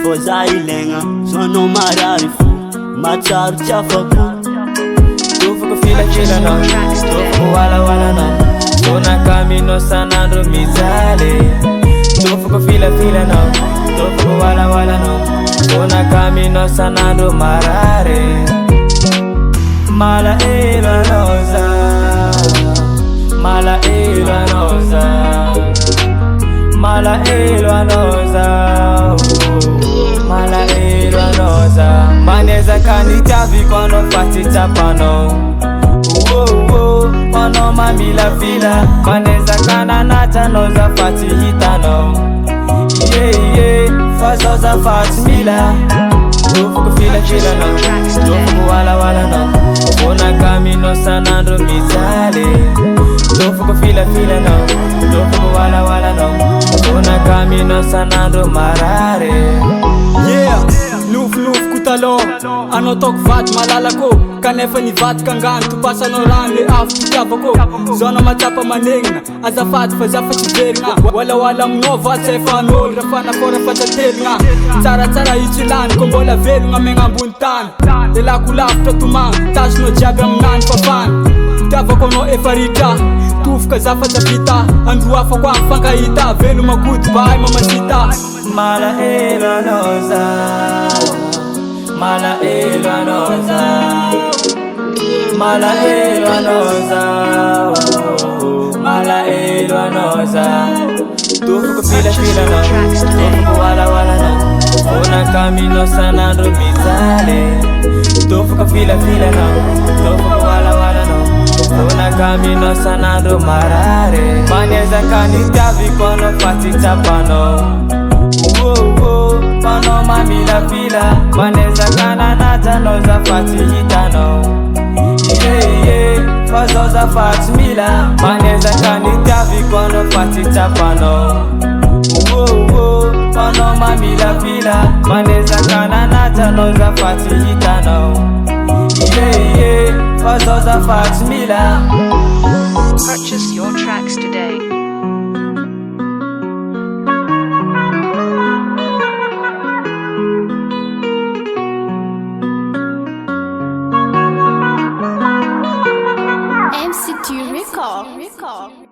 voza ilegna sono mararifu matsaro tsy afako Tofoko filakilanao, tofoko walawalanao Tonakaminao sanandro mijaly Tofoko filafilanao, tofoko walawalanao Tonakaminao sanandro marare Malahelo anao zaho, malahelo anao zaho Malahelo anao zaho, malahelo anao zaho Manezaka nitiaviko anao fa tsy tsapanao Anao mamilafila Manezaka nanaja anao za fa tsy hitanao Fa zaho za fa tsy mila Tofoko filakilanao, tofoko walawalanao Tonakaminao sanandro mijaly Tofoko filafilanao, tofoko walawalanao Tonakaminao sanandro marare Nofo taloha anao taoko vady malalako kanefa nivady kangano topasanao rano le afo pitiavako zao anao matsapa manegnina azafady fa zafa tsy verigna walawala aminao vady zay fa an'olo rafa nafora fatsateligna tsaratsara hitry lany ko mbola velogna megna ambony tany le lako lavitra tomagna tasonao jiaby aminany fafana pitiavako anao efa ritra tofoka zafa tsy vita androafako amin'ny fankahita velo magody bahay mamasita Malahelo anao zaho, malahelo anao zaho Malahelo anao zaho, malahelo anao zaho Tofoko filafilanao, tofoko walawalanao Tonakaminao sanandro mijaly Tofoko filafilanao, tofoko walawalanao Tonakaminao sanandro marare Manezaka nitiaviko anao fa tsy tsapanao Anao mamilafila Manezaka nanaja anao za fa tsy hitanao Fa zaho za fa tsy mila Manezaka nitiaviko anao fa tsy tsapanao Anao mamilafila Manezaka nanaja anao za fa tsy hitanao Fa zaho za fa tsy mila Purchase your tracks today. MC2 Record.